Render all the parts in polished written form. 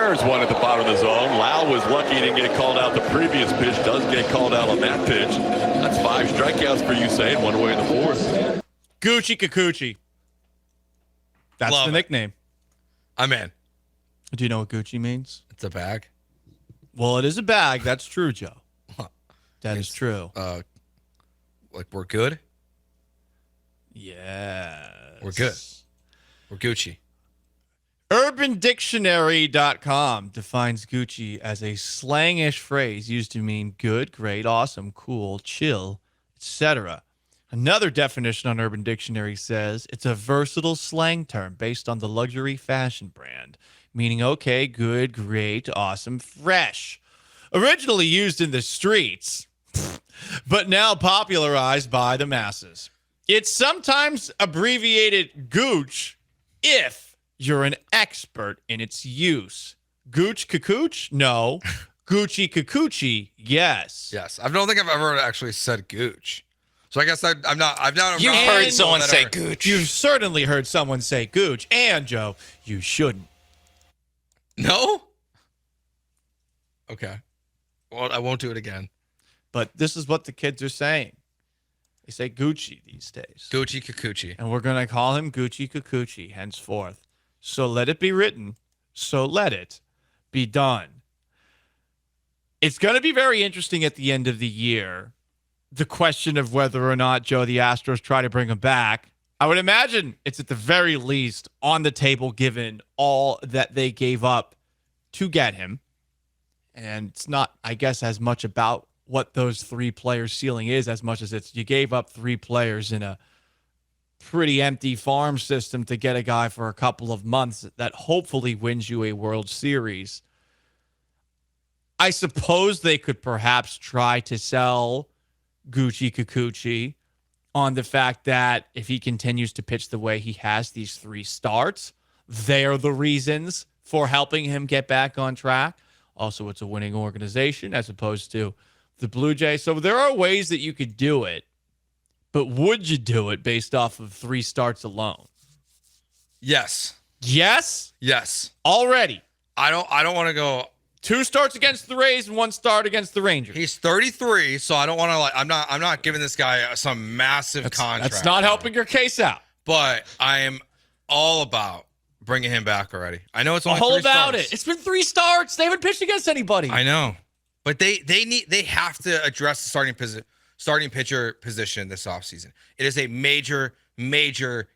There's one at the bottom of the zone. Lau was lucky he didn't get called out the previous pitch. Does get called out on that pitch. That's 5 strikeouts for Yusei and 1 away in the 4th. Gucci Kikuchi. That's Love the it. nickname. I'm in. Do you know what Gucci means? It's a bag. Well, it is a bag. That's true, Joe. That is true. Like we're good. Yeah. We're good. We're Gucci. UrbanDictionary.com defines Gucci as a slangish phrase used to mean good, great, awesome, cool, chill, etc. Another definition on Urban Dictionary says it's a versatile slang term based on the luxury fashion brand, meaning okay, good, great, awesome, fresh. Originally used in the streets, but now popularized by the masses. It's sometimes abbreviated Gooch if you're an expert in its use. Gooch Kikuchi? No. Gucci Kikuchi? Yes. Yes. I don't think I've ever actually said gooch. So I guess I'm not. I've not. You've heard someone say gooch. You've certainly heard someone say Gooch. And, Joe, you shouldn't. No? Okay. Well, I won't do it again. But this is what the kids are saying. They say Gucci these days. Gucci Kikuchi. And we're going to call him Gucci Kikuchi henceforth. So let it be written. So let it be done. It's going to be very interesting at the end of the year, the question of whether or not, Joe, the Astros try to bring him back. I would imagine it's at the very least on the table given all that they gave up to get him. And it's not, I guess, as much about what those 3 players ceiling is as much as it's you gave up 3 players in a pretty empty farm system to get a guy for a couple of months that hopefully wins you a World Series. I suppose they could perhaps try to sell Gucci Kikuchi on the fact that if he continues to pitch the way he has these 3 starts, they're the reasons for helping him get back on track. Also, it's a winning organization as opposed to the Blue Jays. So there are ways that you could do it, but would you do it based off of 3 starts alone? Yes. Yes? Yes. Already. I don't want to go. 2 starts against the Rays and 1 start against the Rangers. He's 33, so I don't want to I'm not giving this guy some massive contract. That's not helping your case out. But I am all about bringing him back already. I know it's only All 3 about starts. it. It's been 3 starts. They haven't pitched against anybody. I know. But they have to address the starting pitcher position this offseason. It is a major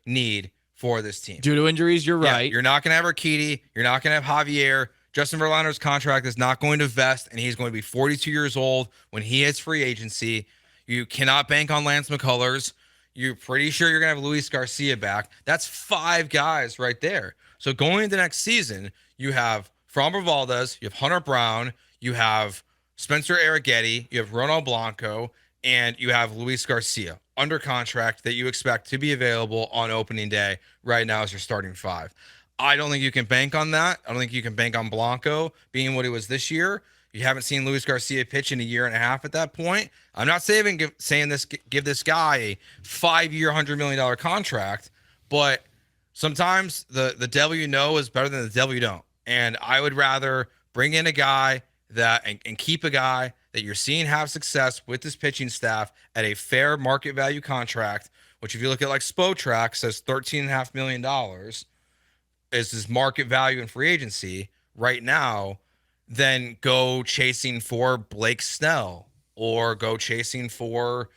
need for this team. Due to injuries, you're right. You're not going to have Urquidy. You're not going to have Javier. Justin Verlander's contract is not going to vest, and he's going to be 42 years old when he hits free agency. You cannot bank on Lance McCullers. You're pretty sure you're going to have Luis Garcia back. That's 5 guys right there. So going into next season, you have Framber Valdez, you have Hunter Brown, you have Spencer Arrighetti, you have Ronald Blanco, and you have Luis Garcia under contract that you expect to be available on opening day right now as your starting 5. I don't think you can bank on that. I don't think you can bank on Blanco being what he was this year. You haven't seen Luis Garcia pitch in a year and a half at that point. I'm not saying give this guy a 5-year, $100 million contract, but sometimes the devil you know is better than the devil you don't. And I would rather bring in a guy that and keep a guy that you're seeing have success with this pitching staff at a fair market value contract, which if you look at like Spotrac says $13.5 million is his market value in free agency right now, then go chasing for Blake Snell or go chasing for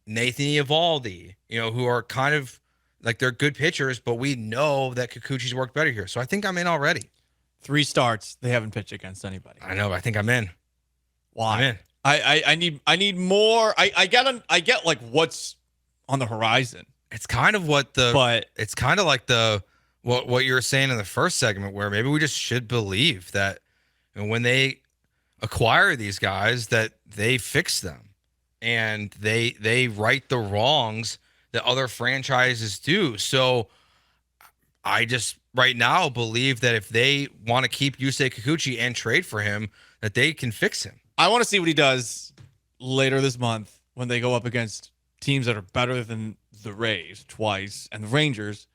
Nathan Eovaldi, who are kind of like they're good pitchers, but we know that Kikuchi's worked better here. So I think I'm in already. 3 starts. They haven't pitched against anybody. I know. I think I'm in. Why? I'm in. I need more. I get like what's on the horizon. It's kind of what it's kind of like what you were saying in the first segment, where maybe we just should believe that when they acquire these guys that they fix them and they right the wrongs that other franchises do. So I just right now believe that if they want to keep Yusei Kikuchi and trade for him, that they can fix him. I want to see what he does later this month when they go up against teams that are better than the Rays twice and the Rangers.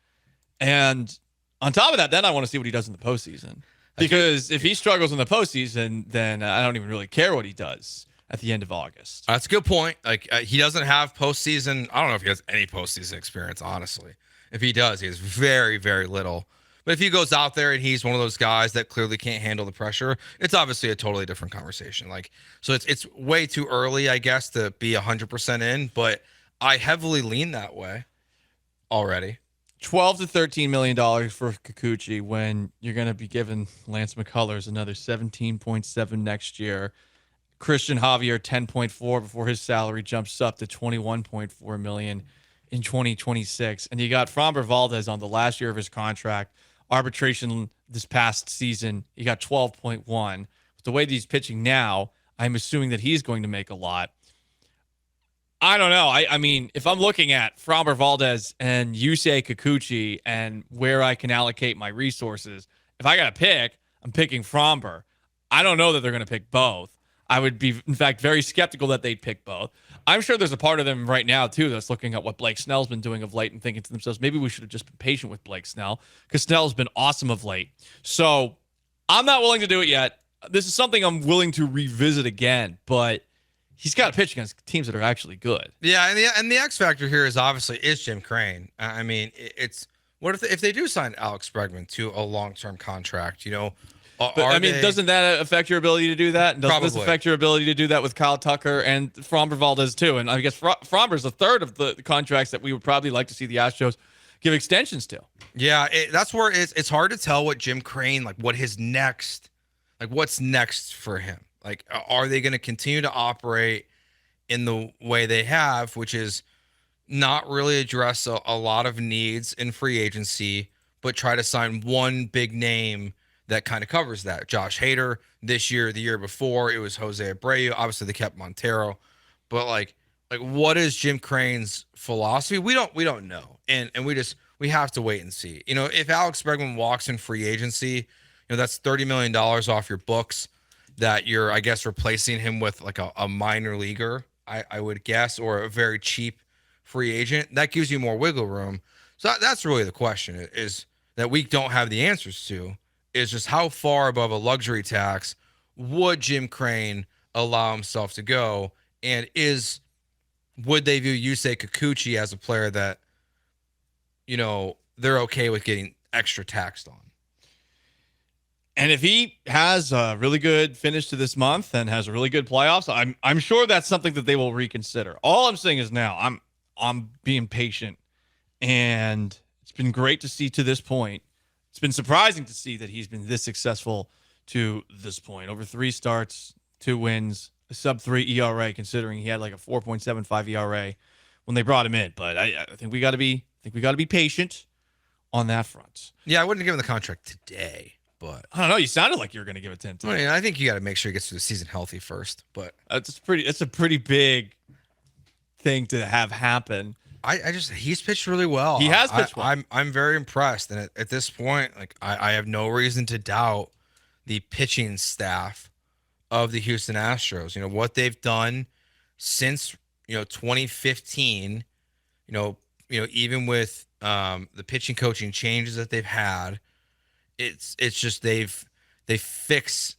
And on top of that, then I want to see what he does in the postseason. Because if he struggles in the postseason, then I don't even really care what he does at the end of August. That's a good point. Like he doesn't have postseason. I don't know if he has any postseason experience, honestly. If he does, he has very, very little. But if he goes out there and he's one of those guys that clearly can't handle the pressure, it's obviously a totally different conversation. Like, so it's way too early, I guess, to be 100% in. But I heavily lean that way already. $12 to $13 million for Kikuchi when you're going to be giving Lance McCullers another 17.7 next year. Christian Javier 10.4 before his salary jumps up to 21.4 million in 2026. And you got Framber Valdez on the last year of his contract. Arbitration this past season, he got 12.1. With the way that he's pitching now, I'm assuming that he's going to make a lot. I don't know. I mean, if I'm looking at Framber Valdez and Yusei Kikuchi and where I can allocate my resources, if I got to pick, I'm picking Framber. I don't know that they're going to pick both. I would be, in fact, very skeptical that they'd pick both. I'm sure there's a part of them right now, too, that's looking at what Blake Snell's been doing of late and thinking to themselves, maybe we should have just been patient with Blake Snell because Snell's been awesome of late. So I'm not willing to do it yet. This is something I'm willing to revisit again, but he's got to pitch against teams that are actually good. Yeah, and the X factor here is Jim Crane. I mean, it's what if they do sign Alex Bregman to a long-term contract? You know, doesn't that affect your ability to do that? Doesn't this Probably. affect your ability to do that with Kyle Tucker and Framber Valdez too? And I guess Framber's a third of the contracts that we would probably like to see the Astros give extensions to. Yeah, that's where it's hard to tell what Jim Crane, like what his next, like what's next for him. Like, are they going to continue to operate in the way they have, which is not really address a lot of needs in free agency, but try to sign one big name that kind of covers that? Josh Hader this year, the year before, it was Jose Abreu. Obviously, they kept Montero, but like what is Jim Crane's philosophy? We don't know, and we have to wait and see. You know, if Alex Bregman walks in free agency, you know that's $30 million off your books that you're, I guess, replacing him with like a minor leaguer, I would guess, or a very cheap free agent. That gives you more wiggle room. So that's really the question, is that we don't have the answers to, is just how far above a luxury tax would Jim Crane allow himself to go? And would they view Yusei Kikuchi as a player that, you know, they're okay with getting extra taxed on? And if he has a really good finish to this month and has a really good playoffs, I'm sure that's something that they will reconsider. All I'm saying is now I'm being patient, and it's been great to see to this point. It's been surprising to see that he's been this successful to this point. Over 3 starts, 2 wins, a sub-3 ERA, considering he had like a 4.75 ERA when they brought him in. But I think we got to be patient on that front. Yeah, I wouldn't have given the contract today. But I don't know. You sounded like you were going to give it 10. I mean, I think you got to make sure he gets through the season healthy first. But It's a pretty big thing to have happen. He's pitched really well. He has pitched well. I'm very impressed, and at this point, like I have no reason to doubt the pitching staff of the Houston Astros. You know what they've done since 2015. Even with the pitching coaching changes that they've had. It's just they fix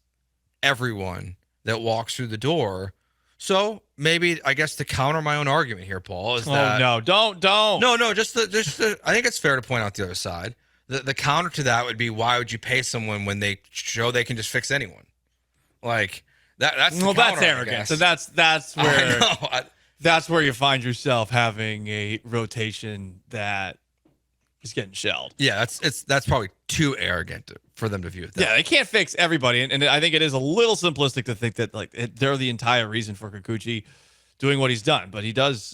everyone that walks through the door. So maybe, I guess, to counter my own argument here, Paul, is that no, don't. no, just I think it's fair to point out the other side. The counter to that would be, why would you pay someone when they show they can just fix anyone? Like that's the counter, that's arrogance, and that's where that's where you find yourself having a rotation that is getting shelled. Yeah, that's probably too arrogant for them to view it that. Yeah, they can't fix everybody, and I think it is a little simplistic to think that they're the entire reason for Kikuchi doing what he's done. But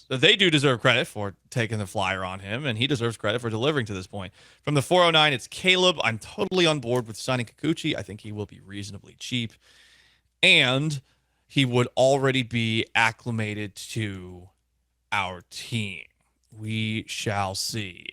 they do deserve credit for taking the flyer on him, and he deserves credit for delivering to this point. From the 409, it's Caleb. I'm totally on board with signing Kikuchi. I think he will be reasonably cheap, and he would already be acclimated to our team. We shall see.